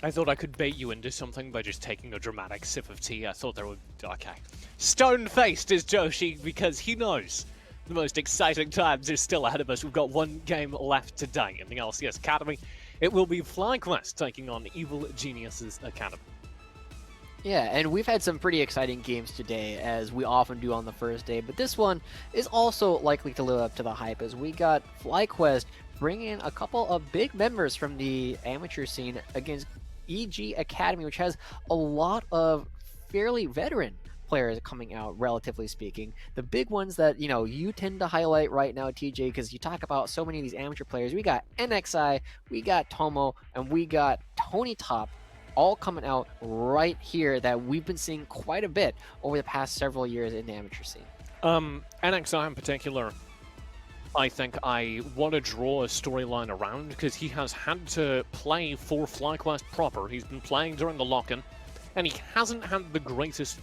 I thought I could bait you into something by just taking a dramatic sip of tea. I thought there would... Okay. Stone-faced is Joshi because he knows the most exciting times are still ahead of us. We've got one game left today in the LCS Academy. It will be FlyQuest taking on Evil Geniuses Academy. Yeah, and we've had some pretty exciting games today, as we often do on the first day, but this one is also likely to live up to the hype, as we got FlyQuest bringing in a couple of big members from the amateur scene against EG Academy, which has a lot of fairly veteran players coming out, relatively speaking. The big ones that, you tend to highlight right now, TJ, because you talk about so many of these amateur players. We got NXI, we got Tomo, and we got Tony Top, all coming out right here that we've been seeing quite a bit over the past several years in the amateur scene. NXI in particular, I think I want to draw a storyline around because he has had to play for FlyQuest proper. He's been playing during the lock-in, and he hasn't had the greatest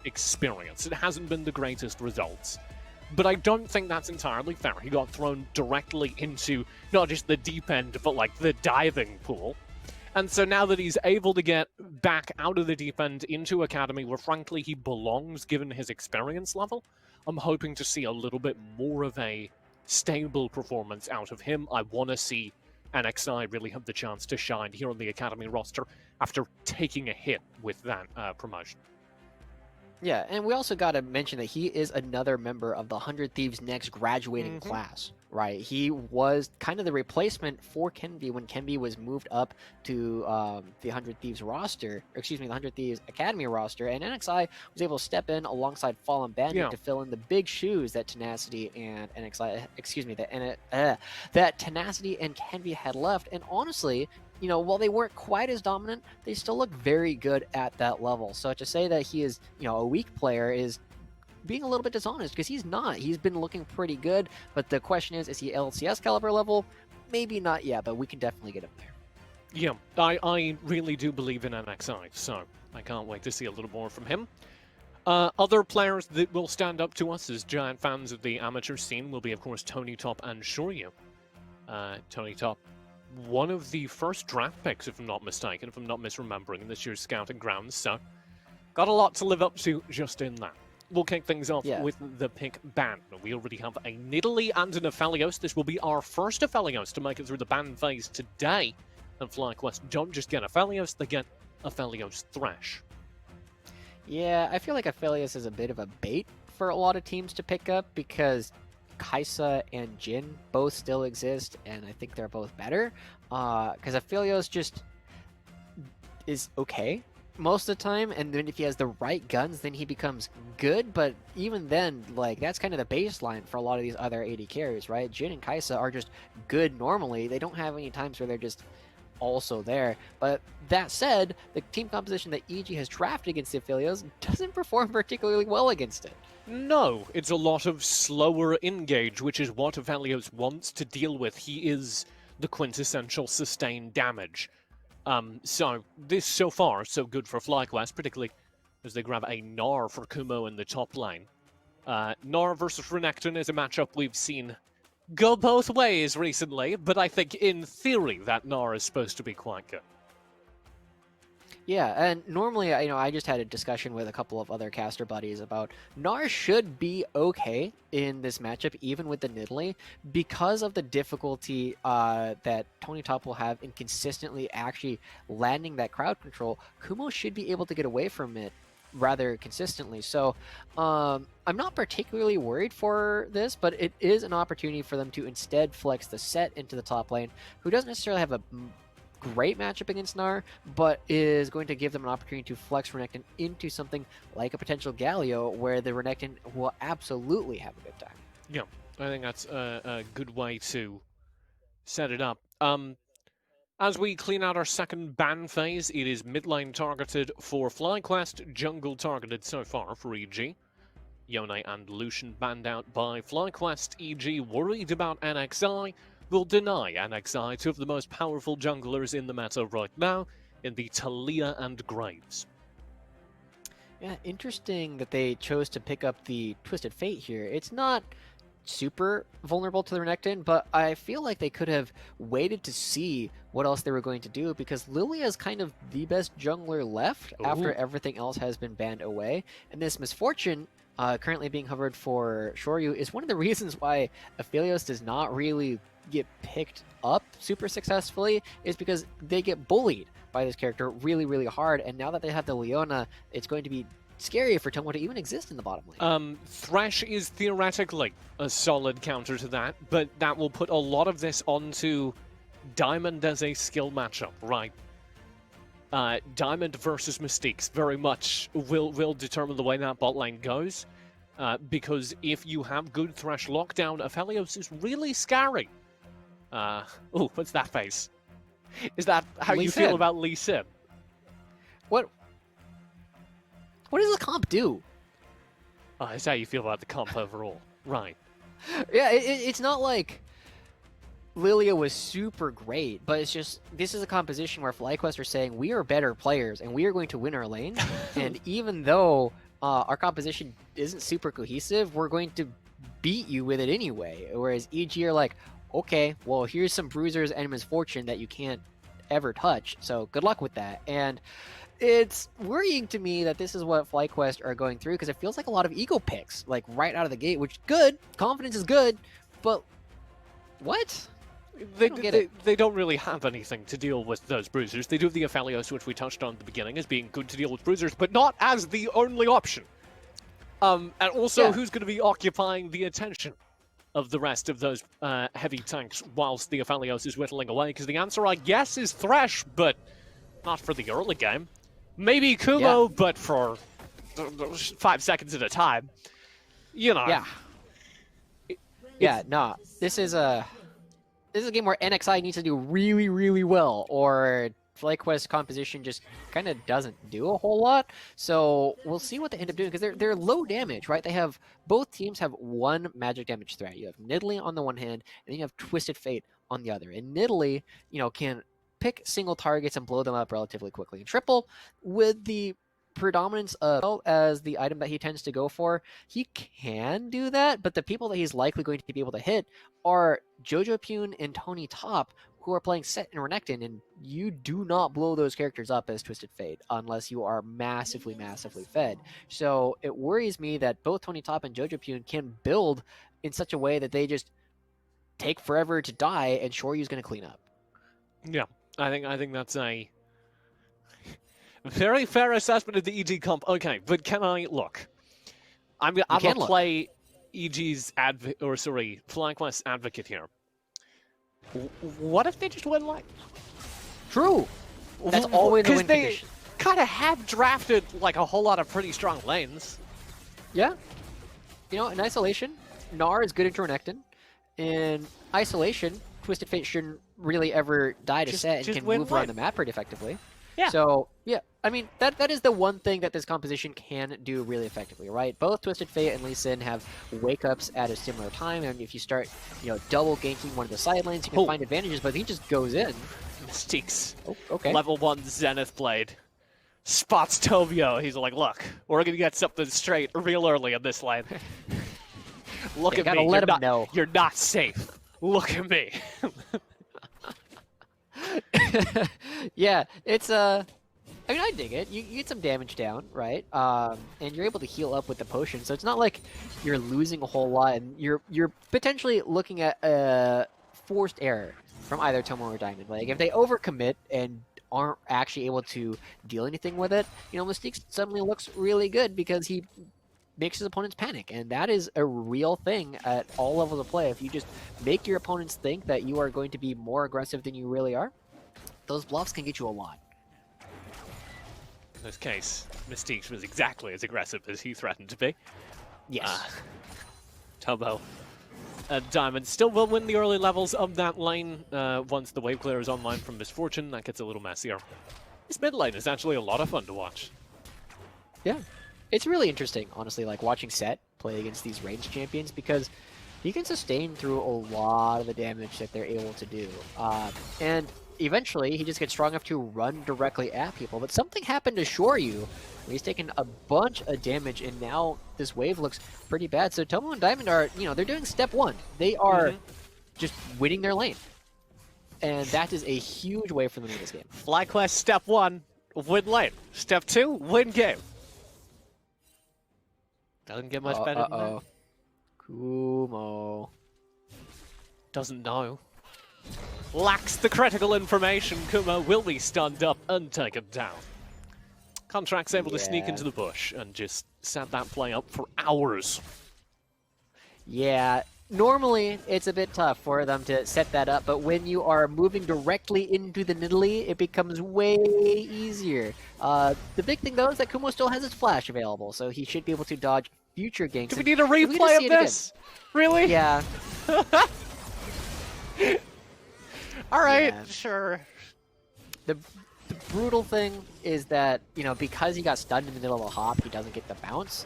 experience. It hasn't been the greatest results. But I don't think that's entirely fair. He got thrown directly into not just the deep end, but like the diving pool. And so now that he's able to get back out of the deep end into Academy, where frankly he belongs given his experience level, I'm hoping to see a little bit more of a stable performance out of him. I want to see NXI really have the chance to shine here on the Academy roster after taking a hit with that promotion. Yeah, and we also got to mention that he is another member of the 100 Thieves next graduating class, right? He was kind of the replacement for Kenby when Kenby was moved up to the 100 Thieves roster, or excuse me, the 100 Thieves Academy roster, and NXI was able to step in alongside Fallen Bandit to fill in the big shoes that Tenacity and NXI, excuse me, that Tenacity and Kenby had left, and honestly, while they weren't quite as dominant, they still look very good at that level. So to say that he is, a weak player is being a little bit dishonest, because he's not. He's been looking pretty good, but the question is he LCS caliber level? Maybe not yet, but we can definitely get him there. Yeah, I really do believe in NXI, so I can't wait to see a little more from him. Other players that will stand up to us as giant fans of the amateur scene will be, of course, Tony Top and Shoryu. Tony Top, one of the first draft picks, if I'm not mistaken, if I'm not misremembering, in this year's Scouting Grounds, so got a lot to live up to just in that. We'll kick things off with the pick ban. We already have a Nidalee and an Aphelios. This will be our first Aphelios to make it through the ban phase today. And FlyQuest don't just get Aphelios, they get Aphelios Thresh. Yeah, I feel like Aphelios is a bit of a bait for a lot of teams to pick up because Kai'Sa and Jhin both still exist, and I think they're both better. Because Aphelios just is okay most of the time, and then if he has the right guns, then he becomes good. But even then, like, that's kind of the baseline for a lot of these other AD carries, right? Jhin and Kai'Sa are just good normally. They don't have any times where they're just also there. But that said, the team composition that EG has drafted against the Aphelios doesn't perform particularly well against it. No, it's a lot of slower engage, which is what Aphelios wants to deal with. He is the quintessential sustained damage. So this so far so good for FlyQuest, particularly as they grab a Gnar for Kumo in the top lane. Gnar versus Renekton is a matchup we've seen go both ways recently, but I think in theory that Gnar is supposed to be quite good. Yeah, and normally, I just had a discussion with a couple of other caster buddies about Gnar should be okay in this matchup, even with the Nidalee, because of the difficulty that Tony Top will have in consistently actually landing that crowd control. Kumo should be able to get away from it rather consistently. So I'm not particularly worried for this, but it is an opportunity for them to instead flex the set into the top lane, who doesn't necessarily have a great matchup against Gnar, but is going to give them an opportunity to flex Renekton into something like a potential Galio, where the Renekton will absolutely have a good time. Yeah, I think that's a good way to set it up. As we clean out our second ban phase, it is mid lane targeted for FlyQuest, jungle targeted so far for EG. Yone and Lucian banned out by FlyQuest. EG worried about NXI. Will deny NXI two of the most powerful junglers in the meta right now in the Taliyah and Graves. Yeah, interesting that they chose to pick up the Twisted Fate here. It's not super vulnerable to the Renekton, but I feel like they could have waited to see what else they were going to do, because Lilia is kind of the best jungler left after Ooh. everything else has been banned away. And this Misfortune, currently being hovered for Shoryu, is one of the reasons why Aphelios does not really get picked up super successfully, is because they get bullied by this character really, really hard. And now that they have the Leona, it's going to be scary for Tomo to even exist in the bottom lane. Thresh is theoretically a solid counter to that, but that will put a lot of this onto Diamond as a skill matchup, right? Diamond versus Mystiques very much will determine the way that bot lane goes, because if you have good Thresh lockdown, Aphelios is really scary. Oh, what's that face? Is that how Lee you Sin. feel about Lee Sin? What does the comp do? It's how you feel about the comp overall, right? Yeah, it's not like Lilia was super great, but it's just, this is a composition where FlyQuest are saying we are better players and we are going to win our lane. And even though our composition isn't super cohesive, we're going to beat you with it anyway. Whereas EG are like, okay, well, here's some bruisers and Misfortune that you can't ever touch, so good luck with that. And it's worrying to me that this is what FlyQuest are going through, because it feels like a lot of ego picks, like right out of the gate, which good, confidence is good, but what? They don't really have anything to deal with those bruisers. They do have the Aphelios, which we touched on at the beginning, as being good to deal with bruisers, but not as the only option. And also, Yeah. who's going to be occupying the attention of the rest of those heavy tanks whilst the Aphelios is whittling away? Because the answer, I guess, is Thresh, but not for the early game. Maybe Kumo, but for 5 seconds at a time. You know. Yeah. Yeah, no. This is a game where NXI needs to do really, really well, or FlyQuest composition just kind of doesn't do a whole lot. So we'll see what they end up doing, because they're low damage, right? They have, both teams have one magic damage threat. You have Nidalee on the one hand, and then you have Twisted Fate on the other. And Nidalee, can pick single targets and blow them up relatively quickly. And Triple, with the predominance of as the item that he tends to go for, he can do that, but the people that he's likely going to be able to hit are Jojo Pune and Tony Top, who are playing Set and Renekton, and you do not blow those characters up as Twisted Fate unless you are massively, massively fed. So it worries me that both Tony Top and Jojo Pune can build in such a way that they just take forever to die, and Shoryu's going to clean up. Yeah, I think that's a very fair assessment of the EG comp. Okay, but can I look? I'm gonna play EG's FlyQuest advocate here. What if they just win lane? True. That's always the win they condition. kind of have drafted like a whole lot of pretty strong lanes. Yeah. In isolation, Gnar is good into Renekton. In isolation, Twisted Fate shouldn't really ever die to Set and can move around the map pretty effectively. Yeah. So, yeah, I mean, that is the one thing that this composition can do really effectively, right? Both Twisted Fate and Lee Sin have wake-ups at a similar time, and if you start, double ganking one of the side lanes, you can find advantages, but he just goes in. Mystiques. Oh, okay. Level 1 Zenith Blade. Spots Tovio. He's like, look, we're going to get something straight real early in this lane. Look at me. Let him know. You're not safe. Look at me. Yeah, it's I mean, I dig it. You get some damage down, right? And you're able to heal up with the potion, so it's not like you're losing a whole lot, and you're potentially looking at a forced error from either Tomo or Diamond. Like, if they overcommit and aren't actually able to deal anything with it, Mystique suddenly looks really good because he makes his opponents panic, and that is a real thing at all levels of play. If you just make your opponents think that you are going to be more aggressive than you really are, those bluffs can get you a lot. In this case, Mystique was exactly as aggressive as he threatened to be. Yes. Tomo and Diamond still will win the early levels of that lane once the wave clear is online from Misfortune. That gets a little messier. This mid lane is actually a lot of fun to watch. Yeah. It's really interesting, honestly, like watching Set play against these ranged champions, because he can sustain through a lot of the damage that they're able to do. And eventually, he just gets strong enough to run directly at people. But something happened to Shoryu He's taking a bunch of damage, and now this wave looks pretty bad. So Tomo and Diamond are, they're doing step one. They are just winning their lane. And that is a huge way for them in this game. FlyQuest step 1, win lane. Step 2, win game. Doesn't get much better than that. Kumo. Doesn't know. Lacks the critical information. Kumo will be stunned up and taken down. Contract's able to sneak into the bush and just set that play up for hours. Yeah, normally it's a bit tough for them to set that up, but when you are moving directly into the Nidalee, it becomes way easier. The big thing, though, is that Kumo still has his flash available, so he should be able to dodge future ganks. Do we need a replay of this? Really? Yeah. All right, Yeah. sure. The brutal thing is that, because he got stunned in the middle of a hop, he doesn't get the bounce.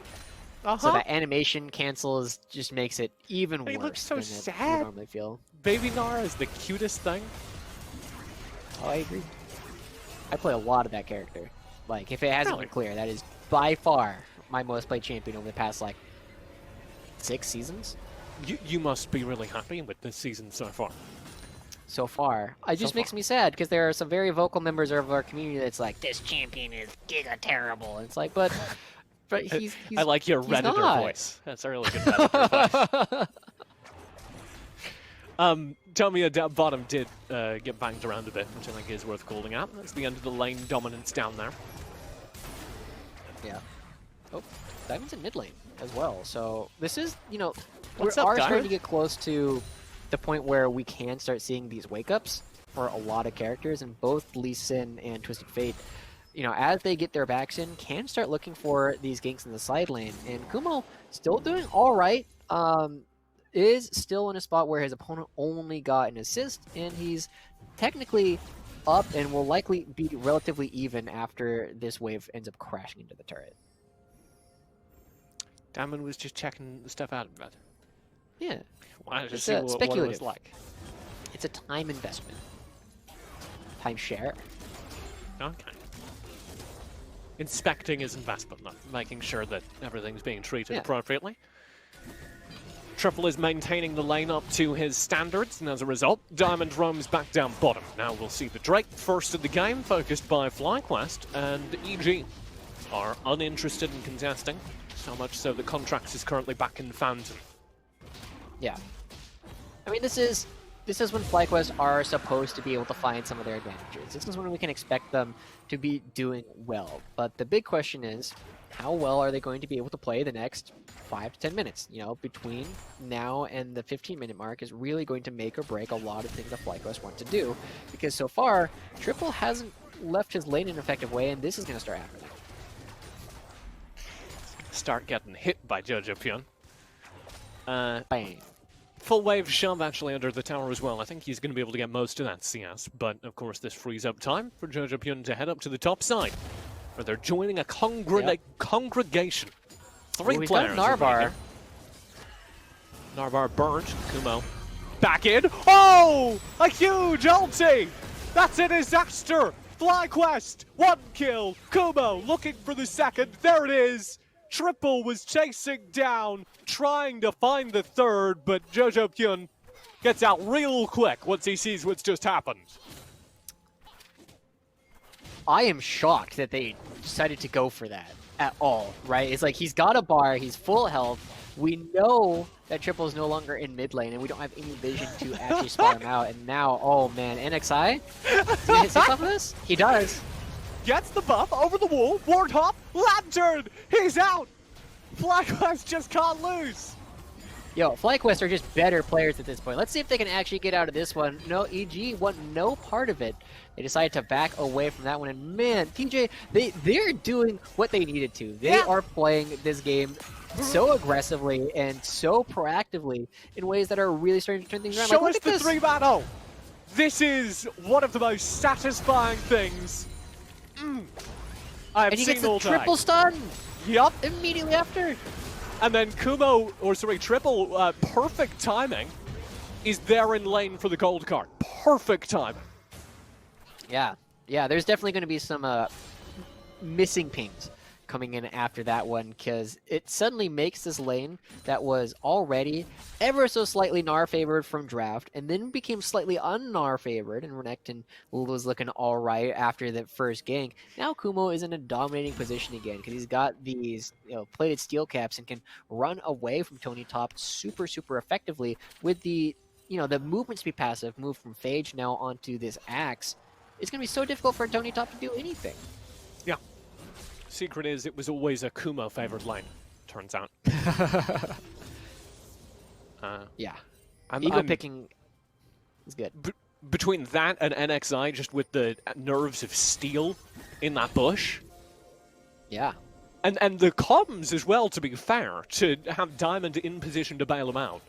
So that animation cancels just makes it even worse. He looks so than it sad. would normally feel. Baby Nara is the cutest thing. Oh, I agree. I play a lot of that character. Like, if it hasn't Really? been clear, that is by far my most played champion over the past, 6 seasons You must be really happy with this season so far. so far. It just makes me sad, because there are some very vocal members of our community that's like, this champion is giga terrible. And it's like, but he's I like your he's Redditor not. voice. That's a really good Redditor voice. Tomia down bottom did get banged around a bit, which I think is worth calling out. That's the end of the lane dominance down there. Yeah. Oh, Diamond's in mid lane as well. So this is, we What's are up, starting Diamond? to get close to the point where we can start seeing these wake-ups for a lot of characters, and both Lee Sin and Twisted Fate, as they get their backs in, can start looking for these ganks in the side lane. And Kumo, still doing all right, is still in a spot where his opponent only got an assist, and he's technically up and will likely be relatively even after this wave ends up crashing into the turret. Damon was just checking the stuff out a bit. Yeah, Wanted to It's, see what it was speculative. like. it's a time investment. Time share. Okay. Inspecting his investment, though, making sure that everything's being treated appropriately. Triple is maintaining the lane up to his standards, and as a result, Diamond roams back down bottom. Now we'll see the Drake first of the game, focused by FlyQuest, and EG are uninterested in contesting, so much so that Contracts is currently back in Fountain. Yeah. I mean, this is when FlyQuest are supposed to be able to find some of their advantages. This is when we can expect them to be doing well. But the big question is, how well are they going to be able to play the next 5 to 10 minutes? Between now and the 15-minute mark is really going to make or break a lot of things that FlyQuest want to do. Because so far, Triple hasn't left his lane in an effective way, and this is going to start happening. Start getting hit by Jojo Pyun. Bang. Full wave shove actually under the tower as well. I think he's going to be able to get most of that CS, but of course this frees up time for Jojo Pyun to head up to the top side, where they're joining a congregation. 3 He's players. got Narvar. Narvar burned. Kumo back in. Oh! A huge ulti! That's a disaster! FlyQuest, 1 kill. Kumo looking for the second. There it is. Triple was chasing down, trying to find the third, but Jojo Pyun gets out real quick once he sees what's just happened. I am shocked that they decided to go for that at all, right? It's like he's got a bar, he's full health. We know that Triple is no longer in mid lane, and we don't have any vision to actually spot him out. And now, oh man, NXI? Does he hit 6 off of this? He does. Gets the buff over the wall, Warthog, Lantern, he's out! FlyQuest just can't lose! Yo, FlyQuest are just better players at this point. Let's see if they can actually get out of this one. No, EG want no part of it. They decided to back away from that one, and man, TJ, they're doing what they needed to. They are playing this game so aggressively and so proactively in ways that are really starting to turn things around. Show us the 3-battle! This is one of the most satisfying things I've and he seen gets the all triple day. stun Yup. immediately after. And then Triple, perfect timing, is there in lane for the gold card. Perfect time. Yeah, there's definitely going to be some missing pings coming in after that one, because it suddenly makes this lane that was already ever so slightly Gnar favored from draft, and then became slightly un-Gnar favored, and Renekton was looking all right after the first gank. Now Kumo is in a dominating position again, because he's got these plated steel caps and can run away from Tony Top super effectively with the the movement speed passive move from Phage now onto this Axe. It's going to be so difficult for Tony Top to do anything. Yeah. Secret is it was always a Kumo favored lane, turns out. Yeah. I'm picking is good. Between that and NXI, just with the nerves of steel in that bush. Yeah. And the comms as well, to be fair, to have Diamond in position to bail him out.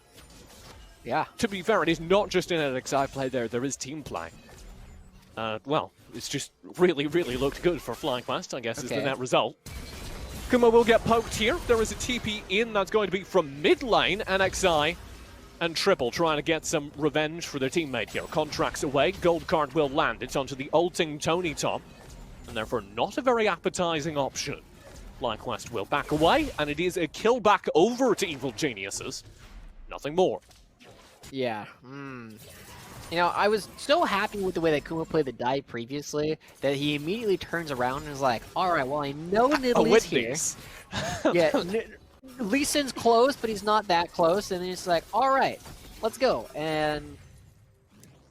Yeah. To be fair, it is not just an NXI play there is team play. Well, it's just really looked good for FlyQuest, I guess, is the net result. Kumo will get poked here. There is a TP in that's going to be from mid lane. NXI and Triple trying to get some revenge for their teammate here. Contracts away, gold card will land. It's onto the ulting Tony Top, and therefore not a very appetizing option. FlyQuest will back away, and it is a kill back over to Evil Geniuses. Nothing more. Yeah. I was so happy with the way that Kumo played the dive previously that he immediately turns around and is like, all right, well, I know Nidalee's here. Yeah, Lee Sin's close, but he's not that close. And then it's like, all right, let's go. And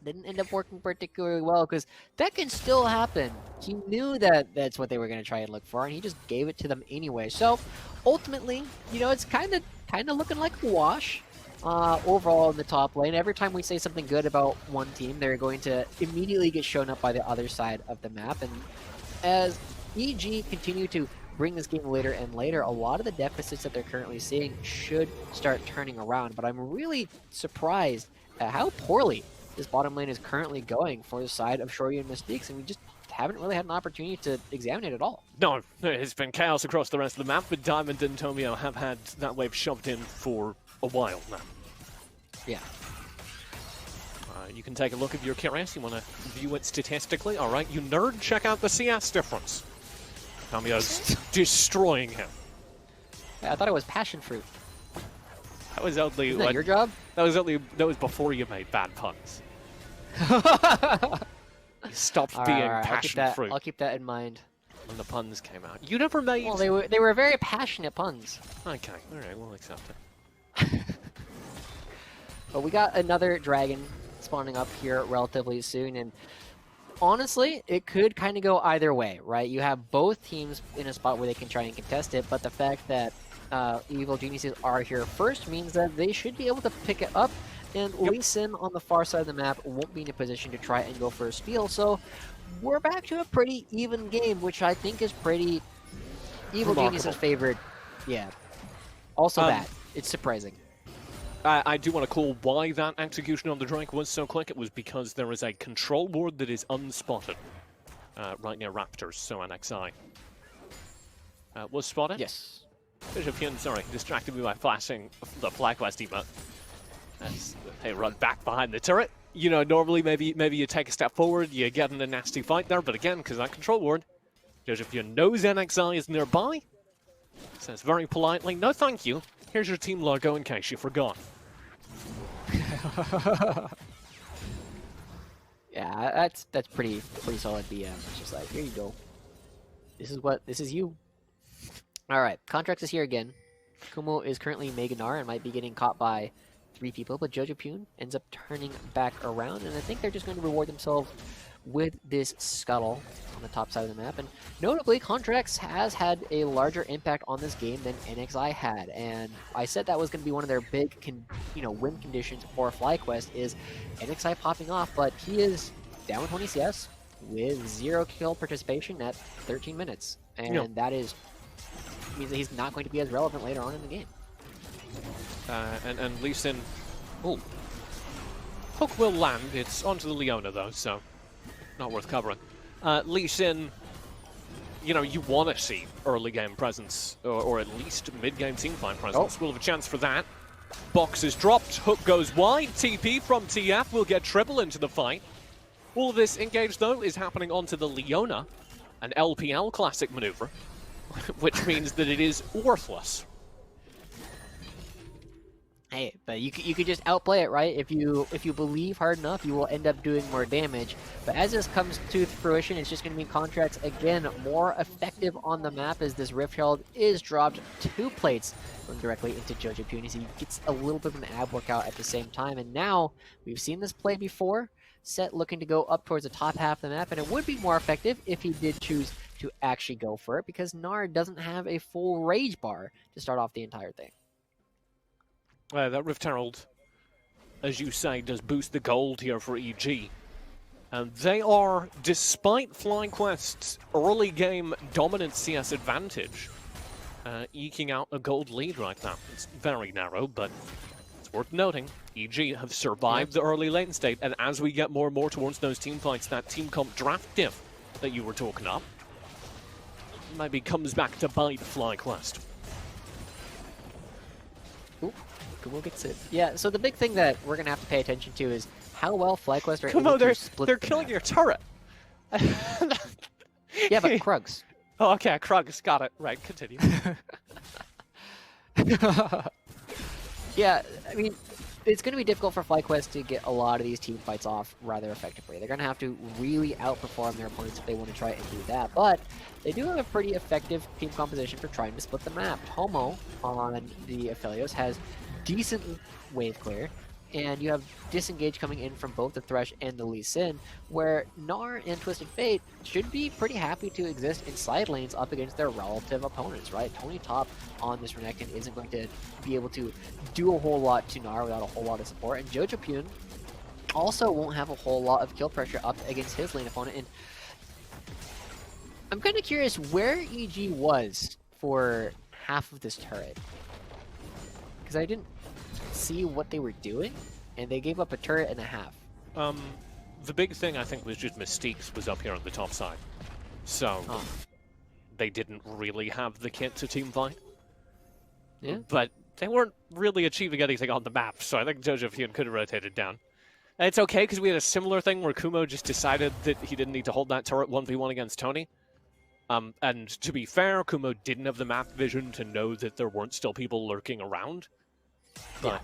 didn't end up working particularly well because that can still happen. He knew that that's what they were going to try and look for, and he just gave it to them anyway. So ultimately, it's kind of looking like a wash. Overall in the top lane, every time we say something good about one team, they're going to immediately get shown up by the other side of the map. And as EG continue to bring this game later and later, a lot of the deficits that they're currently seeing should start turning around. But I'm really surprised at how poorly this bottom lane is currently going for the side of Shoryu and Mystiques, and we just haven't really had an opportunity to examine it at all. No, it's been chaos across the rest of the map, but Diamond and Tomio have had that wave shoved in for a while now. Yeah. You can take a look if you're curious. You want to view it statistically. All right, you nerd, check out the CS difference. Tomio's destroying him. Yeah, I thought it was passion fruit. That was only Isn't that your job? That was before you made bad puns. You stopped being passion fruit. I'll keep that in mind. When the puns came out. You never made... Well, they were very passionate puns. Okay, alright, we'll accept it. But we got another dragon spawning up here relatively soon, and honestly, it could kind of go either way, right? You have both teams in a spot where they can try and contest it, but the fact that Evil Geniuses are here first means that they should be able to pick it up, and Lee Sin on the far side of the map won't be in a position to try and go for a steal, so we're back to a pretty even game, which I think is pretty Evil Geniuses favored. Yeah. Also that. It's surprising. I do want to call why that execution on the Drake was so quick. It was because there is a control ward that is unspotted right near Raptors, so NXI. Was spotted? Yes. Sorry, distracted me by flashing the FlyQuest emote. As they run back behind the turret. Normally maybe you take a step forward, you get in a nasty fight there, but again, because that control ward, Josephine knows NXI is nearby, says very politely, no thank you, here's your team logo in case you forgot. Yeah, that's pretty solid BM. It's just like, here you go. This is you. Alright, Contracts is here again. Kumo is currently Mega Gnar and might be getting caught by 3 people, but Jojo Pune ends up turning back around, and I think they're just going to reward themselves with this scuttle on the top side of the map. And notably, Contracts has had a larger impact on this game than NXI had, and I said that was going to be one of their big win conditions for FlyQuest is NXI popping off, but he is down 20 CS with 0 kill participation at 13 minutes, and that means that he's not going to be as relevant later on in the game. And Lee Sin, hook will land. It's onto the Leona though, so not worth covering. Lee Sin, you want to see early game presence, or at least mid-game teamfight presence. We'll have a chance for that. Box is dropped, hook goes wide, TP from TF will get Triple into the fight. All of this engage though is happening onto the Leona, an LPL classic maneuver. which means that it is worthless. Hey, but you could just outplay it, right? If you believe hard enough, you will end up doing more damage. But as this comes to fruition, it's just going to mean Contracts again more effective on the map as this Rift Herald is dropped 2 plates going directly into Jojo Puny. So he gets a little bit of an ab workout at the same time. And now we've seen this play before. Set looking to go up towards the top half of the map, and it would be more effective if he did choose to actually go for it, because Gnar doesn't have a full rage bar to start off the entire thing. That Rift Herald, as you say, does boost the gold here for EG. And they are, despite FlyQuest's early game dominant CS advantage, eking out a gold lead right now. It's very narrow, but it's worth noting. EG have survived the early lane state, and as we get more and more towards those team fights, that team comp draft diff that you were talking up maybe comes back to bite FlyQuest. Ooh, Kumo gets it. Yeah, so the big thing that we're going to have to pay attention to is how well FlyQuest are Kumo, able to split they're the killing map. your turret. Yeah, but Krugs. Oh, okay, Krugs, got it. Right, continue. Yeah, I mean, it's going to be difficult for FlyQuest to get a lot of these team fights off rather effectively. They're going to have to really outperform their opponents if they want to try and do that. But they do have a pretty effective team composition for trying to split the map. Tomo on the Aphelios has decent wave clear, and you have Disengage coming in from both the Thresh and the Lee Sin, where Gnar and Twisted Fate should be pretty happy to exist in side lanes up against their relative opponents, right? Tony Top on this Renekton isn't going to be able to do a whole lot to Gnar without a whole lot of support, and Jojo Pune also won't have a whole lot of kill pressure up against his lane opponent. And I'm kind of curious where EG was for half of this turret, because I didn't see what they were doing, and they gave up a turret and a half. The big thing I think was just Mystiques was up here on the top side, so they didn't really have the kit to team fight. Yeah, but they weren't really achieving anything on the map, so I think Jojo Pune could have rotated down. And it's okay because we had a similar thing where Kumo just decided that he didn't need to hold that turret 1v1 against Tony. And to be fair, Kumo didn't have the map vision to know that there weren't still people lurking around. But,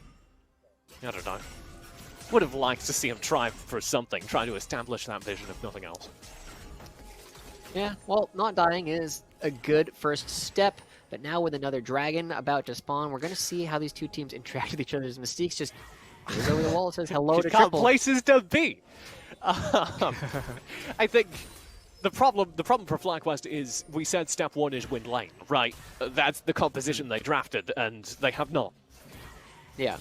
I don't know. Would have liked to see him try for something, try to establish that vision if nothing else. Yeah, well, not dying is a good first step, but now with another dragon about to spawn, we're going to see how these two teams interact with each other. As Mystiques just goes over the wall and says hello to Triple. Places to be! I think the problem for FlyQuest is we said step 1 is win lane, right? That's the composition they drafted, and they have not. Yeah.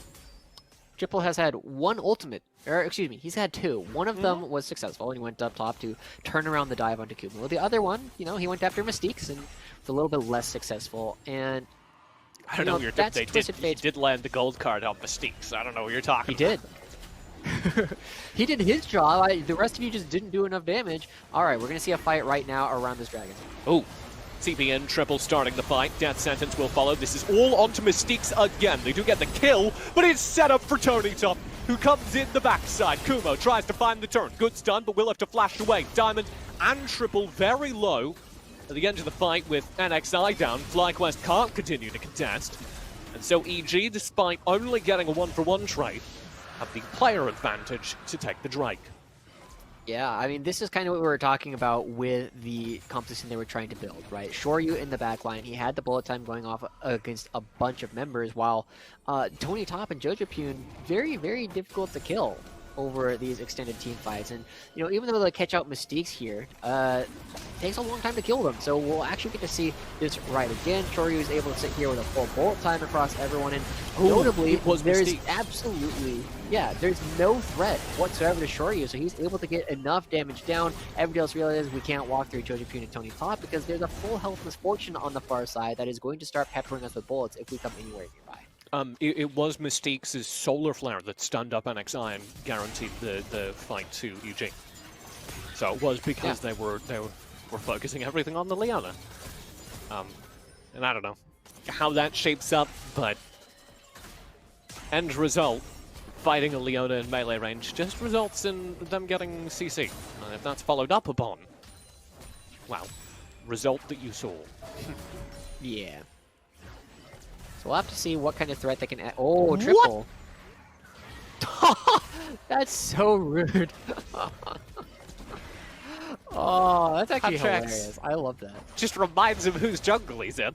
Triple has had one ultimate, or excuse me, he's had 2. One of them was successful, and he went up top to turn around the dive onto Kumo. The other one, you know, he went after Mystiques, and was a little bit less successful, and I don't know what you're talking about. He did land the gold card on Mystiques. I don't know what you're talking about. He did. He did his job. The rest of you just didn't do enough damage. All right, we're going to see a fight right now around this dragon. Oh, CBN Triple starting the fight. Death Sentence will follow. This is all onto Mystiques again. They do get the kill, but it's set up for Tony Top, who comes in the backside. Kumo tries to find the turn. Good stun, but will have to flash away. Diamond and Triple very low. At the end of the fight with NXI down, FlyQuest can't continue to contest. And so EG, despite only getting a 1-for-1 trade, have the player advantage to take the Drake. Yeah, I mean, this is kind of what we were talking about with the composition they were trying to build, right? Shoryu in the backline, he had the bullet time going off against a bunch of members, while Tony Top and Jojo Pune, very, very difficult to kill over these extended team fights. And, you know, even though they catch out Mystiques here, it takes a long time to kill them. So we'll actually get to see this right again. Shoryu is able to sit here with a full bullet time across everyone. And notably, there's absolutely, there's no threat whatsoever to Shoryu. So he's able to get enough damage down. Everybody else realizes we can't walk through Jojo Pune and Tony Top because there's a full health Misfortune on the far side that is going to start peppering us with bullets if we come anywhere nearby. It was Mystiques' Solar Flare that stunned up NXI and guaranteed the fight to EG. So it was because they were focusing everything on the Leona. And I don't know how that shapes up, but end result, fighting a Leona in melee range just results in them getting CC. And if that's followed up upon, well, result that you saw. Yeah. So we'll have to see what kind of threat they can add. Oh, triple. That's so rude. Oh, that's actually hilarious. I love that. Just reminds him whose jungle he's in.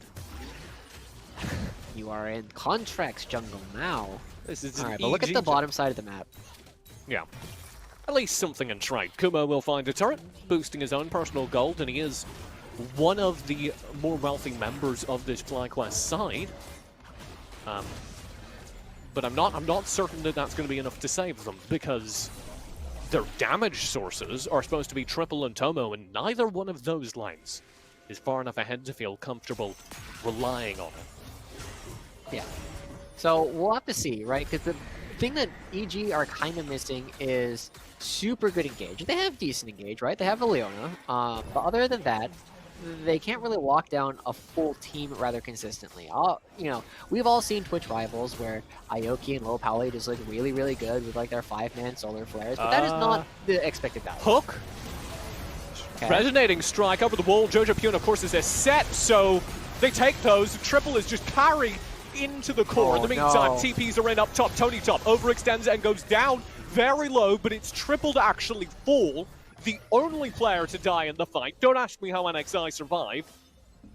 You are in Contract's jungle now. This is Alright, but look at the bottom side of the map. Yeah. At least something in trade. Kumo will find a turret, boosting his own personal gold, and he is one of the more wealthy members of this FlyQuest side. But I'm not certain that that's going to be enough to save them, because their damage sources are supposed to be Triple and Tomo, and neither one of those lines is far enough ahead to feel comfortable relying on it. Yeah. So we'll have to see, right? Because the thing that EG are kind of missing is super good engage. They have decent engage, right? They have a Leona, but other than that, they can't really lock down a full team rather consistently. You know, we've all seen Twitch rivals where Aoki and Low Poly just look really, really good with like their 5-man solar flares, but that is not the expected value. Hook. Okay. Resonating strike over the wall. Jojo Pyun, of course, is a set, so they take those. Triple is just carried into the core. In the meantime, TPs are in up top. Tony Top overextends and goes down very low, but it's Triple to actually fall. The only player to die in the fight. Don't ask me how NXI survived,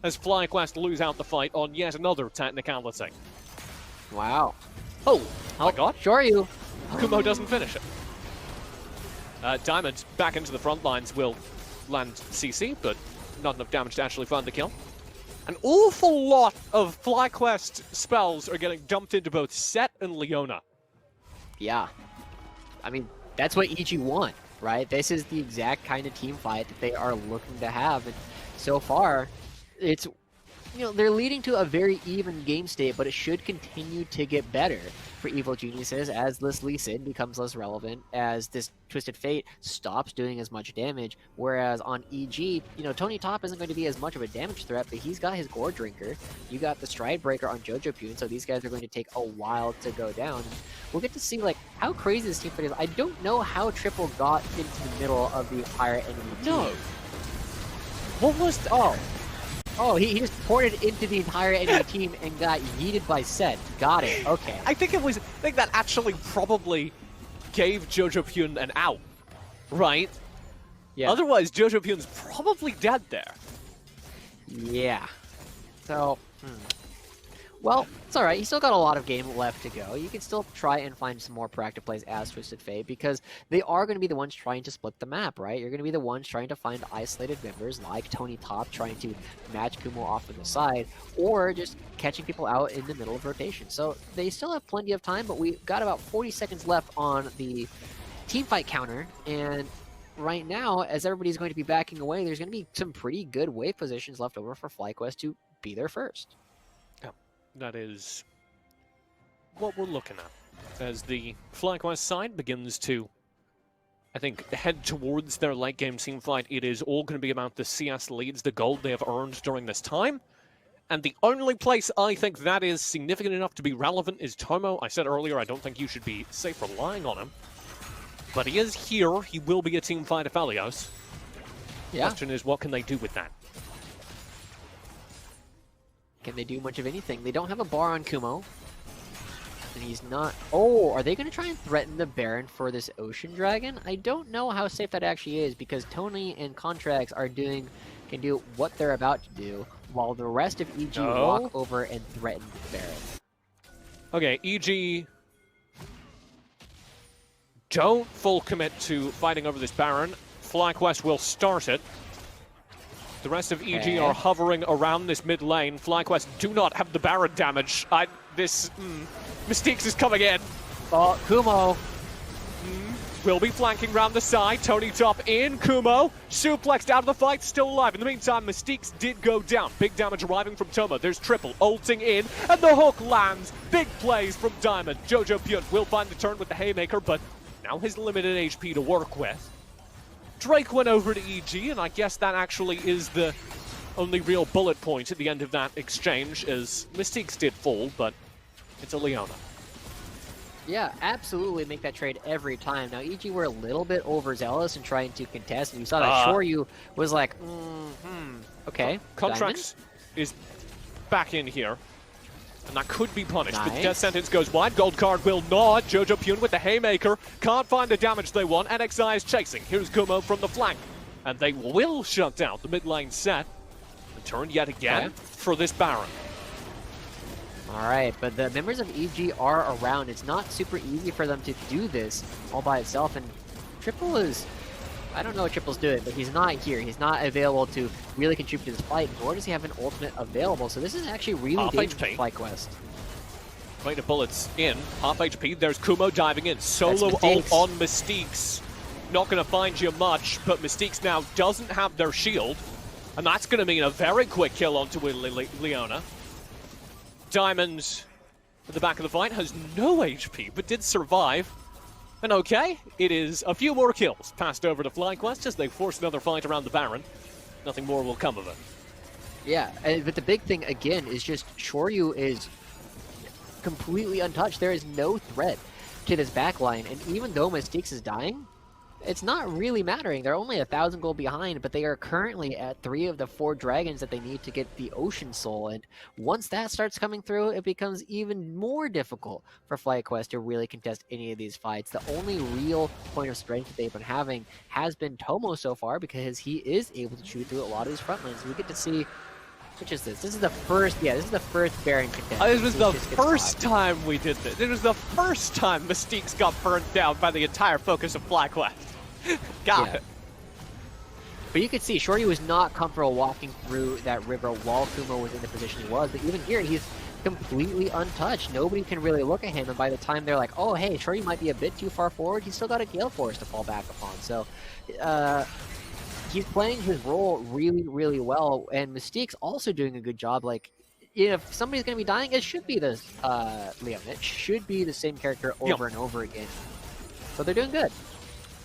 as FlyQuest lose out the fight on yet another technicality. Wow. Oh my god. Sure you. Kumo doesn't finish it. Diamond back into the front lines will land CC, but not enough damage to actually find the kill. An awful lot of FlyQuest spells are getting dumped into both Set and Leona. Yeah. I mean, that's what EG want, right? This is the exact kind of team fight that they are looking to have. And so far, it's, you know, they're leading to a very even game state, but it should continue to get better for Evil Geniuses as this Lee Sin becomes less relevant, as this Twisted Fate stops doing as much damage, whereas on EG, you know, Tony Top isn't going to be as much of a damage threat, but he's got his Gore Drinker, you got the Stride Breaker on Jojo Pyun, so these guys are going to take a while to go down. We'll get to see, like, how crazy this team fight is. I don't know how Triple got into the middle of the entire enemy team. No. What was the... Oh, he just ported into the entire enemy team and got yeeted by Set. Got it. Okay. I think that actually probably gave Jojo Pyun an out, right? Yeah. Otherwise, Jojo Pyun's probably dead there. Yeah. So, well, it's alright. You still got a lot of game left to go. You can still try and find some more proactive plays as Twisted Fate, because they are going to be the ones trying to split the map, right? You're going to be the ones trying to find isolated members like Tony Top trying to match Kumo off to the side, or just catching people out in the middle of rotation. So they still have plenty of time, but we've got about 40 seconds left on the team fight counter, and right now, as everybody's going to be backing away, there's going to be some pretty good wave positions left over for FlyQuest to be there first. That is what we're looking at as the FlyQuest side begins to, I think, head towards their late game team fight. It is all going to be about the CS leads, the gold they have earned during this time. And the only place I think that is significant enough to be relevant is Tomo. I said earlier I don't think you should be safe relying on him. But he is here. He will be a team fight of Elios. Yeah. Question is, what can they do with that? Can they do much of anything? They don't have a bar on Kumo. And he's not... Oh, are they going to try and threaten the Baron for this Ocean Dragon? I don't know how safe that actually is, because Tony and Contracts can do what they're about to do, while the rest of EG walk over and threaten the Baron. Okay, EG don't full commit to fighting over this Baron. FlyQuest will start it. The rest of EG are hovering around this mid lane. FlyQuest do not have the Baron damage. Mystiques is coming in. Oh, Kumo. Will be flanking round the side. Tony Top in. Kumo suplexed out of the fight, still alive. In the meantime, Mystiques did go down. Big damage arriving from Tomo. There's Triple ulting in, and the hook lands. Big plays from Diamond. Jojo Pyun will find the turn with the Haymaker, but now has limited HP to work with. Drake went over to EG, and I guess that actually is the only real bullet point at the end of that exchange, as Mystiques did fall, but it's a Leona. Yeah, absolutely make that trade every time. Now, EG were a little bit overzealous in trying to contest, and you saw that Shoryu was like, okay, Contracts is back in here, and that could be punished. Nice. But the death sentence goes wide. Gold card will not. Jojo Pune with the haymaker. Can't find the damage they want. NXI is chasing. Here's Kumo from the flank. And they will shut down the mid lane set. And turn yet again for this Baron. All right, but the members of EG are around. It's not super easy for them to do this all by itself, and Triple is... I don't know what Triple's doing, but he's not here. He's not available to really contribute to this fight, nor does he have an ultimate available, so this is actually really dangerous for FlyQuest. Rate of bullets in, half HP, there's Kumo diving in. Solo ult on Mystique's. Not going to find you much, but Mystique's now doesn't have their shield, and that's going to mean a very quick kill onto Leona. Diamond at the back of the fight has no HP, but did survive. And okay, it is a few more kills passed over to FlyQuest as they force another fight around the Baron. Nothing more will come of it. Yeah, but the big thing, again, is just Shoryu is completely untouched. There is no threat to this backline, and even though Mystique's is dying, it's not really mattering. They're only 1,000 gold behind, but they are currently at 3 of the 4 dragons that they need to get the Ocean Soul. And once that starts coming through, it becomes even more difficult for FlyQuest to really contest any of these fights. The only real point of strength that they've been having has been Tomo so far, because he is able to shoot through a lot of these front lines. We get to see... Which is this? This is the first, this is the first Baron contest. This was the first time we did this. It was the first time Mystique's got burnt down by the entire focus of FlyQuest. Got it. But you could see Shorty was not comfortable walking through that river while Kumo was in the position he was. But even here, he's completely untouched. Nobody can really look at him. And by the time they're like, oh, hey, Shorty might be a bit too far forward, he's still got a Gale Force to fall back upon. So he's playing his role really, really well. And Mystique's also doing a good job. Like, if somebody's going to be dying, it should be the Leon. It should be the same character over and over again. So they're doing good.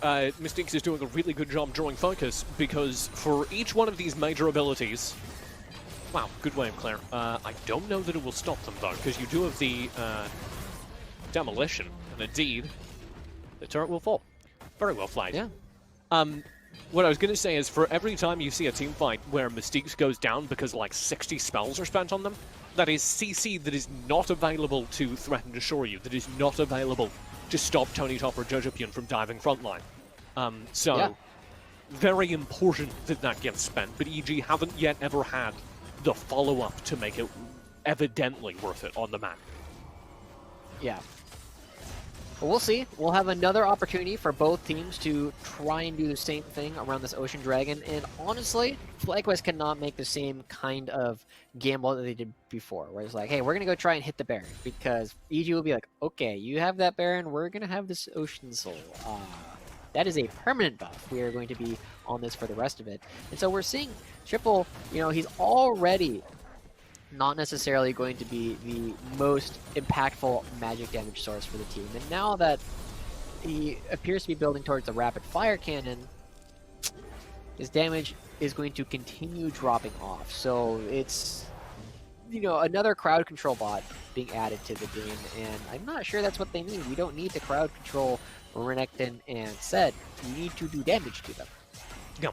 Mystique's is doing a really good job drawing focus, because for each one of these major abilities... Wow, good wave, Claire. I don't know that it will stop them, though, because you do have the demolition, and indeed, the turret will fall. Very well flagged. Yeah. What I was going to say is, for every time you see a team fight where Mystique's goes down because, like, 60 spells are spent on them, that is CC that is not available to threaten to shore you, that is not available to stop Tony Top or Jojo Pune from diving frontline. Very important that that gets spent, but EG haven't yet ever had the follow-up to make it evidently worth it on the map. Yeah. Well, we'll see. We'll have another opportunity for both teams to try and do the same thing around this Ocean Dragon, and honestly, FlyQuest cannot make the same kind of gamble that they did before, where it's like, hey, we're going to go try and hit the Baron, because EG will be like, okay, you have that Baron, we're going to have this Ocean Soul. That is a permanent buff. We are going to be on this for the rest of it. And so we're seeing Triple, you know, he's already not necessarily going to be the most impactful magic damage source for the team. And now that he appears to be building towards the rapid fire cannon, his damage is going to continue dropping off. So it's, you know, another crowd control bot being added to the game, and I'm not sure that's what they need. We don't need to crowd control Renekton and Set. We need to do damage to them. Yeah,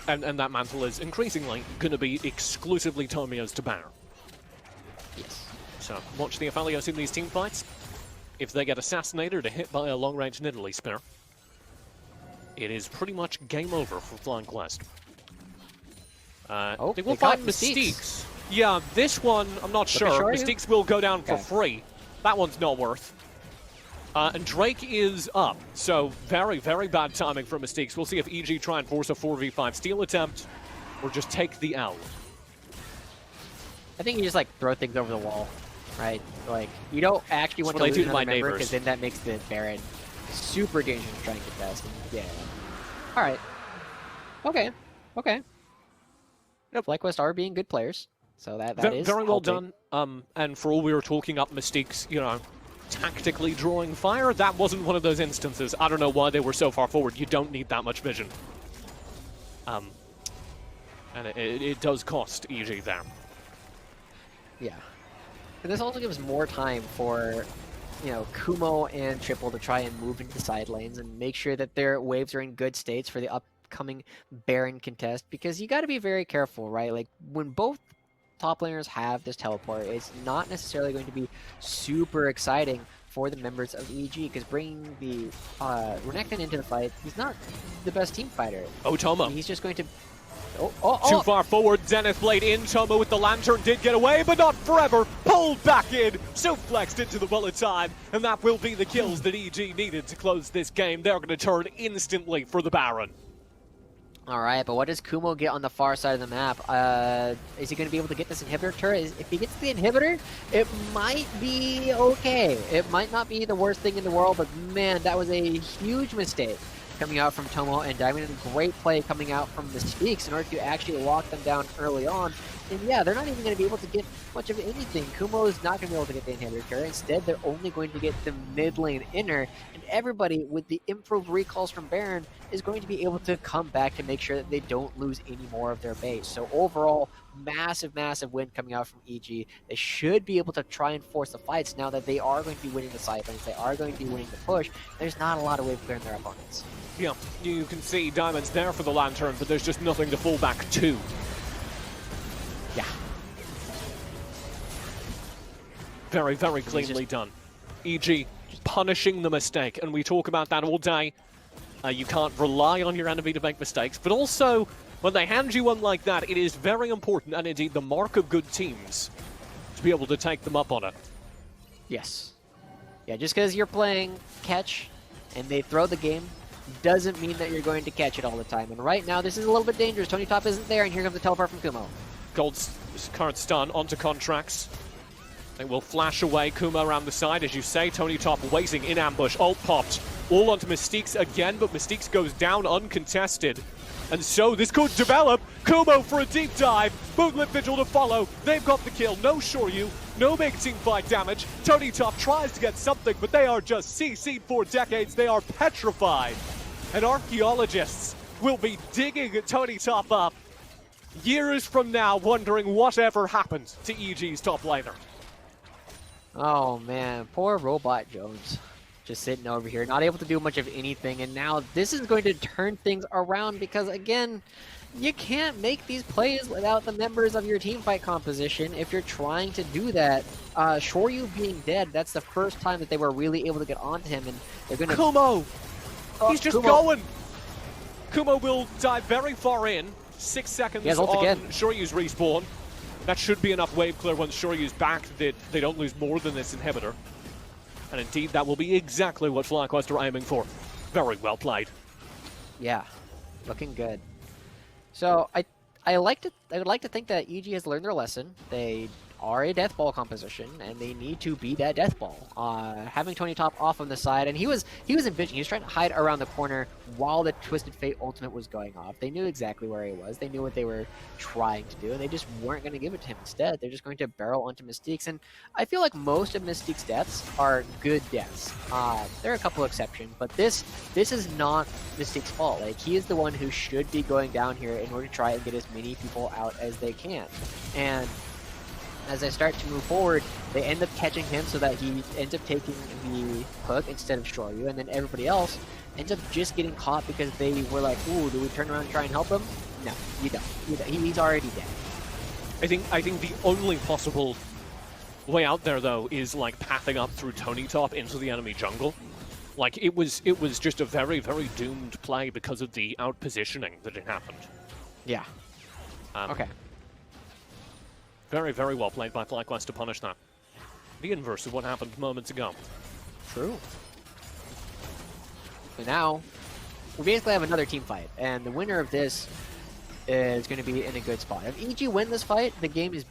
and that mantle is increasingly going to be exclusively Tomio's to Baron. Yes. So watch the FLYA in these team fights. If they get assassinated or hit by a long-range Nidalee spear, it is pretty much game over for FlyQuest. They will find Mystique's. Yeah, this one, I'm not sure. Mystique's will go down for free. That one's not worth. And Drake is up, so very, very bad timing for Mystique's. We'll see if EG try and force a 4v5 steal attempt, or just take the L. I think you just, like, throw things over the wall, right? Like, you don't actually want to lose another member, because then that makes the Baron super dangerous to try and contest. Yeah. Alright. Okay. Okay. Yep. FlyQuest are being good players, so that is very well done. And for all we were talking up Mystique's, you know, tactically drawing fire, that wasn't one of those instances. I don't know why they were so far forward. You don't need that much vision. And it does cost EG there. Yeah. And this also gives more time for you know, Kumo and Triple to try and move into the side lanes and make sure that their waves are in good states for the upcoming Baron contest, because you got to be very careful, right? Like, when both top laners have this teleport, it's not necessarily going to be super exciting for the members of EG, because bringing the Renekton into the fight, he's not the best team fighter. Tomo. He's just going to... Too far forward, Zenith Blade in. Tomo with the Lantern did get away, but not forever. Pulled back in, so flexed into the bullet time, and that will be the kills that EG needed to close this game. They're going to turn instantly for the Baron. All right, but what does Kumo get on the far side of the map? Is he going to be able to get this inhibitor turret? If he gets the inhibitor, it might be okay. It might not be the worst thing in the world, but man, that was a huge mistake coming out from Tomo and Diamond, and a great play coming out from the Speaks in order to actually lock them down early on. And yeah, they're not even going to be able to get much of anything. Kumo is not going to be able to get the inhibitor turret. Instead, they're only going to get the mid lane inner, and everybody with the improved recalls from Baron is going to be able to come back to make sure that they don't lose any more of their base. So overall, massive, massive win coming out from EG. They should be able to try and force the fights now that they are going to be winning the side lanes. They are going to be winning the push. There's not a lot of wave clearing their opponents. Yeah, you can see Diamond's there for the Lantern, but there's just nothing to fall back to. Yeah. Very, very cleanly done. EG punishing the mistake, and we talk about that all day. You can't rely on your enemy to make mistakes, but also, when they hand you one like that, it is very important, and indeed the mark of good teams, to be able to take them up on it. Yes. Yeah, just because you're playing catch, and they throw the game, doesn't mean that you're going to catch it all the time. And right now, this is a little bit dangerous. Tony Top isn't there, and here comes the teleport from Kumo. Gold's current stun onto Contracts. They will flash away. Kumo around the side, as you say. Tony Top waiting in ambush. Ult popped. All onto Mystiques again, but Mystiques goes down uncontested. And so this could develop. Kumo for a deep dive. Bootlit Vigil to follow. They've got the kill. No Shoryu. No big team fight damage. Tony Top tries to get something, but they are just CC'd for decades. They are petrified. And archaeologists will be digging Tony Top up years from now, wondering whatever happened to EG's top laner. Oh man, poor Robot Jones. Just sitting over here, not able to do much of anything, and now this is going to turn things around, because again, you can't make these plays without the members of your team fight composition if you're trying to do that. Shoryu being dead, that's the first time that they were really able to get onto him, and they're going to... Kumo! He's just going! Kumo will dive very far in. 6 seconds on Shoryu's respawn. That should be enough wave clear once Shoryu's back that they don't lose more than this inhibitor. And indeed, that will be exactly what FlyQuest are aiming for. Very well played. Yeah, looking good. So I would like to think that EG has learned their lesson. They are a death ball composition, and they need to be that death ball. Having Tony Top off on the side, and he was envisioning, he was trying to hide around the corner while the Twisted Fate ultimate was going off. They knew exactly where he was. They knew what they were trying to do, and they just weren't going to give it to him. Instead, they're just going to barrel onto Mystiques, and I feel like most of Mystique's deaths are good deaths. There are a couple exceptions, but this is not Mystique's fault. Like, he is the one who should be going down here in order to try and get as many people out as they can. And as they start to move forward, they end up catching him so that he ends up taking the hook instead of Shoryu, and then everybody else ends up just getting caught because they were like, ooh, do we turn around and try and help him? No, you don't. He's already dead. I think the only possible way out there, though, is like pathing up through Tony Top into the enemy jungle. Like, it was just a very, very doomed play because of the out-positioning that it happened. Yeah. Okay. Very, very well played by FlyQuest to punish that. The inverse of what happened moments ago. True. So now, we basically have another team fight, and the winner of this is going to be in a good spot. If EG win this fight, the game is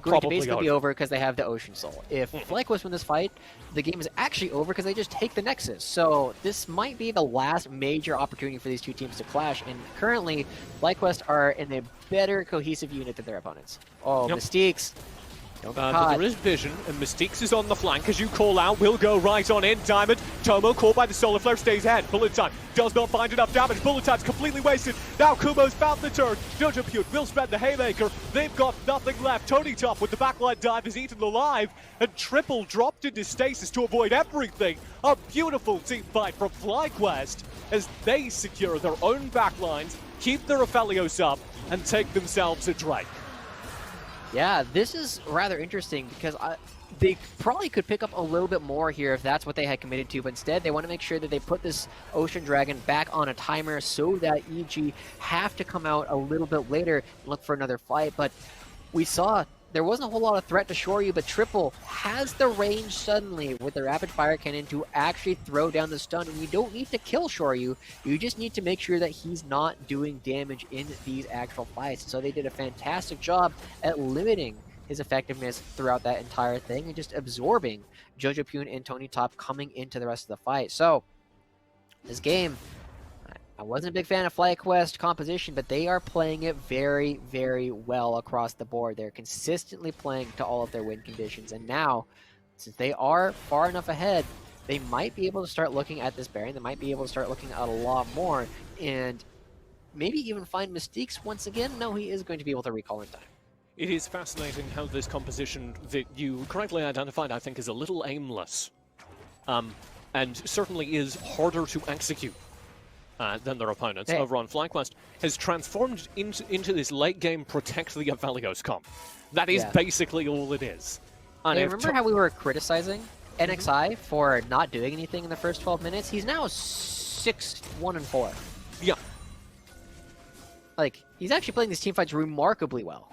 going to basically be over because they have the Ocean Soul. If FlyQuest win this fight, the game is actually over because they just take the Nexus. So this might be the last major opportunity for these two teams to clash, and currently, FlyQuest are in a better cohesive unit than their opponents. Oh, yep. Mystiques. But there is vision, and Mystiques is on the flank, as you call out, will go right on in. Diamond, Tomo caught by the Solar Flare, stays ahead. Bullet Time does not find enough damage. Bullet Time's completely wasted. Now Kumo's found the turn. Jojopyun will spend the Haymaker. They've got nothing left. Tony Top with the backline dive is eaten alive, and Triple dropped into stasis to avoid everything. A beautiful team fight from FlyQuest as they secure their own backlines, keep their Aphelios up, and take themselves a Drake. Yeah, this is rather interesting because they probably could pick up a little bit more here if that's what they had committed to, but instead they want to make sure that they put this Ocean Dragon back on a timer so that EG have to come out a little bit later and look for another fight. But we saw there wasn't a whole lot of threat to Shoryu, but Triple has the range suddenly with the rapid fire cannon to actually throw down the stun, and you don't need to kill Shoryu, you just need to make sure that he's not doing damage in these actual fights. So they did a fantastic job at limiting his effectiveness throughout that entire thing and just absorbing Jojopyun and Tony Top coming into the rest of the fight. So this game, I wasn't a big fan of FlyQuest composition, but they are playing it very, very well across the board. They're consistently playing to all of their win conditions, and now, since they are far enough ahead, they might be able to start looking at this Baron. They might be able to start looking at a lot more, and maybe even find Mystiques once again. No, he is going to be able to recall in time. It is fascinating how this composition that you correctly identified, I think, is a little aimless, and certainly is harder to execute than their opponents over on FlyQuest, has transformed into this late game protect the Aphelios comp. That is basically all it is. And remember how we were criticizing NXI for not doing anything in the first 12 minutes? He's now 6-1-4. Yeah. Like, he's actually playing these team fights remarkably well.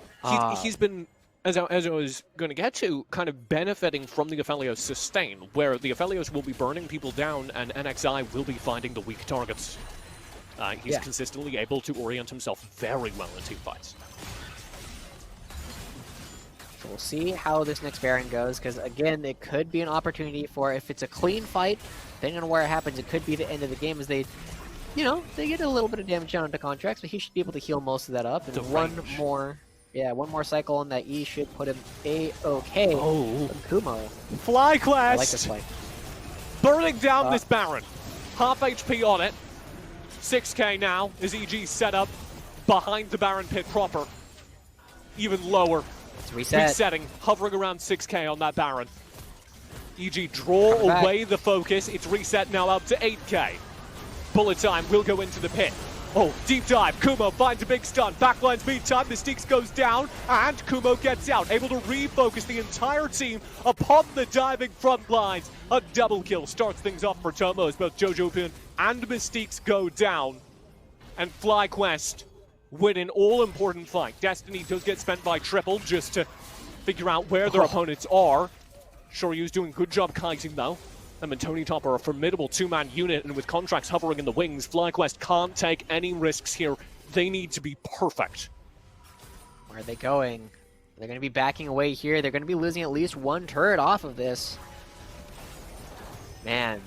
He's been, as I was going to get to, kind of benefiting from the Aphelios sustain, where the Aphelios will be burning people down and NXI will be finding the weak targets. He's consistently able to orient himself very well in team fights. So we'll see how this next Baron goes, because again, it could be an opportunity for, if it's a clean fight, depending on where it happens, it could be the end of the game as they, you know, they get a little bit of damage down into contracts, but he should be able to heal most of that up. And one more cycle on that E should put him A-okay. Oh. Kumo. FlyQuest! I like this fight. Burning down this Baron. Half HP on it. 6k now as EG set up behind the Baron pit proper. Even lower. It's resetting, hovering around 6k on that Baron. EG draw away the focus. It's reset now up to 8k. Bullet Time will go into the pit. Oh, deep dive. Kumo finds a big stun. Backlines meantime. Mystiques goes down, and Kumo gets out, able to refocus the entire team upon the diving front lines. A double kill starts things off for Tomo as both Jojopyun and Mystiques go down. And FlyQuest win an all-important fight. Destiny does get spent by Triple just to figure out where their opponents are. Shoryu's doing a good job kiting though. Them and Tony Top are a formidable two-man unit, and with contracts hovering in the wings, FlyQuest can't take any risks here. They need to be perfect. Where are they going? They're going to be backing away here. They're going to be losing at least one turret off of this. Man.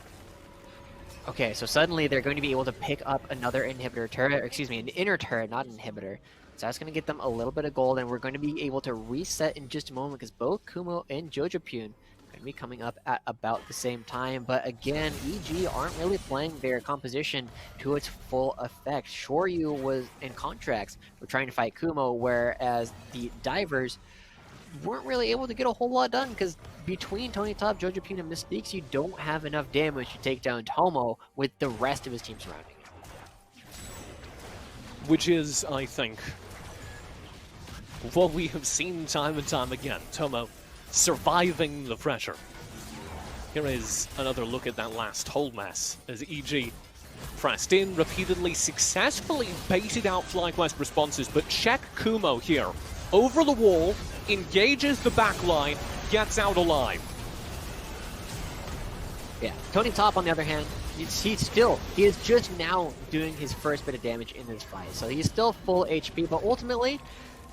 Okay, so suddenly they're going to be able to pick up another inhibitor turret, or excuse me, an inner turret, not an inhibitor. So that's going to get them a little bit of gold, and we're going to be able to reset in just a moment because both Kumo and Jojopyun going to be coming up at about the same time. But again, EG aren't really playing their composition to its full effect. Shoryu was in contracts. We're trying to fight Kumo, whereas the divers weren't really able to get a whole lot done because between Tony Top, Jojopyun, and Mystiques, you don't have enough damage to take down Tomo with the rest of his team surrounding him. Which is, I think, what we have seen time and time again. Tomo surviving the pressure. Here is another look at that last whole mess as EG pressed in repeatedly, successfully baited out FlyQuest responses, but check Kumo here. Over the wall, engages the back line, gets out alive. Yeah, Tony Top on the other hand, he is just now doing his first bit of damage in this fight, so he's still full HP, but ultimately,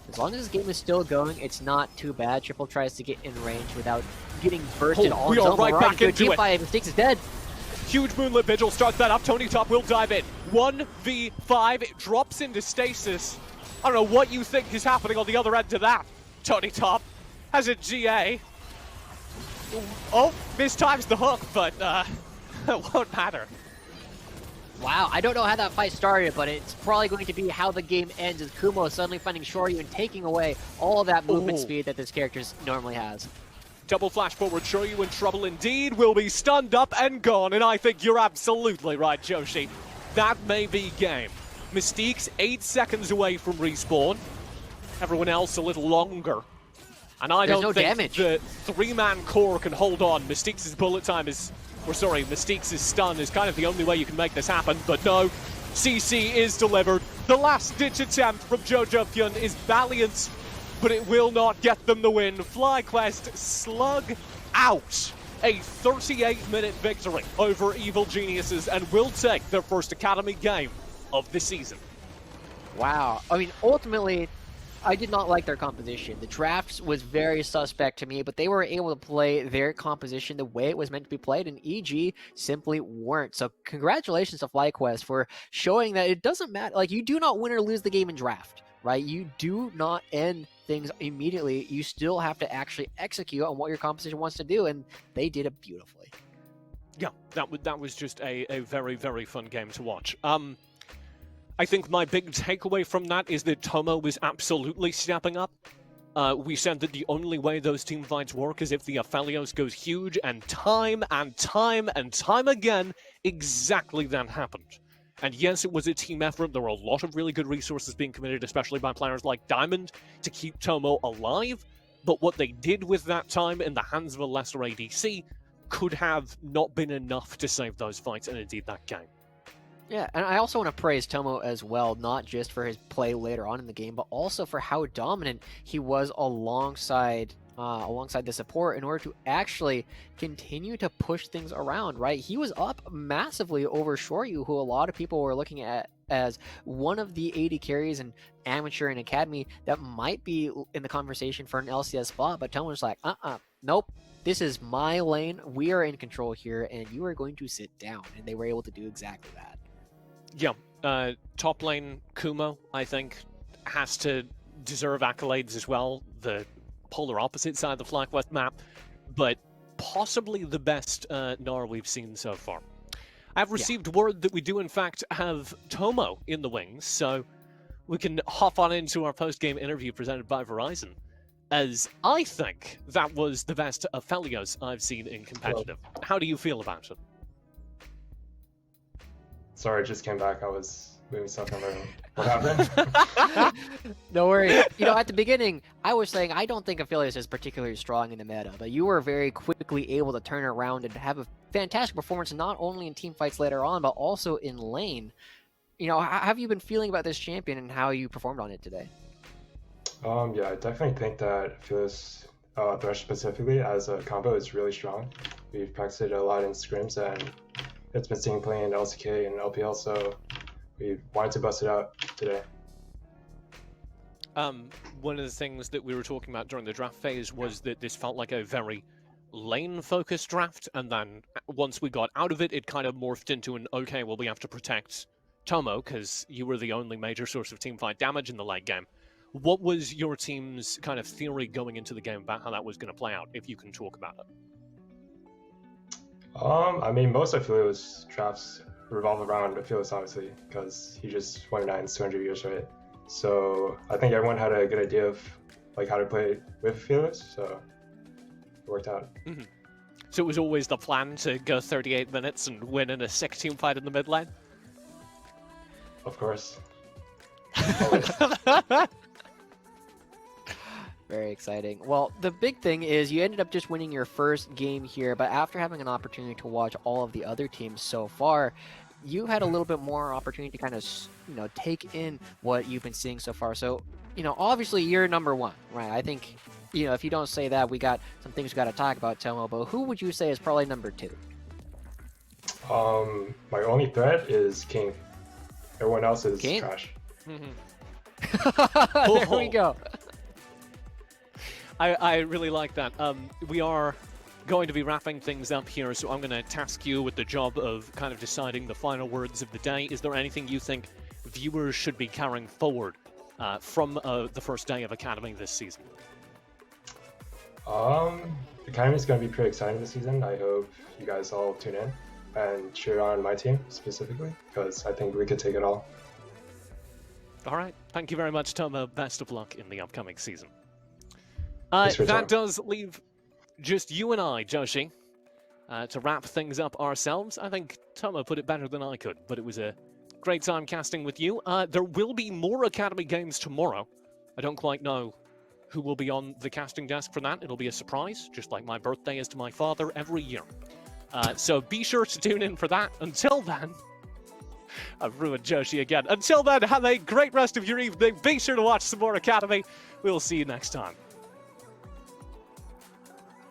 as long as this game is still going, it's not too bad. Triple tries to get in range without getting bursted all we are right back into it. Mystiques is dead. Huge Moonlit Vigil starts that up. Tony Top will dive in. 1v5, it drops into stasis. I don't know what you think is happening on the other end of that, Tony Top. as a GA. Oh, mistimes the hook, but it won't matter. Wow, I don't know how that fight started, but it's probably going to be how the game ends as Kumo suddenly finding Shoryu and taking away all of that movement speed that this character normally has. Double flash forward, Shoryu in trouble indeed, will be stunned up and gone, and I think you're absolutely right, Joshi. That may be game. Mystique's 8 seconds away from respawn. Everyone else a little longer. And I don't think the 3-man core can hold on. Mystique's bullet time is... Or sorry, Mystique's stun is kind of the only way you can make this happen, but no. CC is delivered. The last-ditch attempt from Jojo Pyun is valiant, but it will not get them the win. FlyQuest slug out a 38-minute victory over Evil Geniuses and will take their first Academy game of the season. Wow. I mean, ultimately, I did not like their composition. The draft was very suspect to me, but they were able to play their composition the way it was meant to be played, and EG simply weren't. So congratulations to FlyQuest for showing that it doesn't matter. Like, you do not win or lose the game in draft, right? You do not end things immediately. You still have to actually execute on what your composition wants to do, and they did it beautifully. Yeah, that was just a very, very fun game to watch. I think my big takeaway from that is that Tomo was absolutely stepping up. We said that the only way those team fights work is if the Aphelios goes huge, and time again, exactly that happened. And yes, it was a team effort. There were a lot of really good resources being committed, especially by players like Diamond, to keep Tomo alive. But what they did with that time in the hands of a lesser ADC could have not been enough to save those fights, and indeed that game. Yeah, and I also want to praise Tomo as well, not just for his play later on in the game, but also for how dominant he was alongside the support in order to actually continue to push things around, right? He was up massively over Shoryu, who a lot of people were looking at as one of the AD carries in Amateur and Academy that might be in the conversation for an LCS spot, but Tomo was like, nope. This is my lane. We are in control here, and you are going to sit down. And they were able to do exactly that. Yeah, top lane Kumo, I think, has to deserve accolades as well. The polar opposite side of the FlyQuest map, but possibly the best Gnar we've seen so far. I've received word that we do, in fact, have Tomo in the wings, so we can hop on into our post-game interview presented by Verizon, as I think that was the best Aphelios I've seen in competitive. How do you feel about it? Sorry, I just came back. I was moving stuff in the room. What happened? No worries. You know, at the beginning, I was saying I don't think Aphelios is particularly strong in the meta, but you were very quickly able to turn around and have a fantastic performance, not only in team fights later on, but also in lane. You know, how have you been feeling about this champion and how you performed on it today? Yeah, I definitely think that Aphelios Thresh specifically as a combo is really strong. We've practiced it a lot in scrims, and it's been seeing playing in LCK and LPL, so we wanted to bust it out today. One of the things that we were talking about during the draft phase was that this felt like a very lane-focused draft, and then once we got out of it, it kind of morphed into an, okay, well, we have to protect Tomo, because you were the only major source of teamfight damage in the late game. What was your team's kind of theory going into the game about how that was going to play out, if you can talk about it? I mean, most of Aphelios drafts revolve around Aphelios, obviously, because he just 1-9's 200 years, right? So I think everyone had a good idea of like how to play with Aphelios, so it worked out. Mm-hmm. So it was always the plan to go 38 minutes and win in a sick team fight in the mid lane? Of course. Very exciting. Well, the big thing is you ended up just winning your first game here, but after having an opportunity to watch all of the other teams so far, you had a little bit more opportunity to kind of, you know, take in what you've been seeing so far. So, you know, obviously you're number one, right? I think, you know, if you don't say that, we got some things we got to talk about, Tomo, but who would you say is probably number two? My only threat is King. Everyone else is King? trash. There we go. I really like that. We are going to be wrapping things up here, so I'm going to task you with the job of kind of deciding the final words of the day. Is there anything you think viewers should be carrying forward from the first day of Academy this season? Academy is going to be pretty exciting this season. I hope you guys all tune in and cheer on my team specifically, because I think we could take it all. All right. Thank you very much, Tomo. Best of luck in the upcoming season. Thanks for your time. That does leave just you and I, Joshi, to wrap things up ourselves. I think Tomo put it better than I could, but it was a great time casting with you. There will be more Academy games tomorrow. I don't quite know who will be on the casting desk for that. It'll be a surprise, just like my birthday is to my father every year. So be sure to tune in for that. Until then, I've ruined Joshi again. Until then, have a great rest of your evening. Be sure to watch some more Academy. We'll see you next time.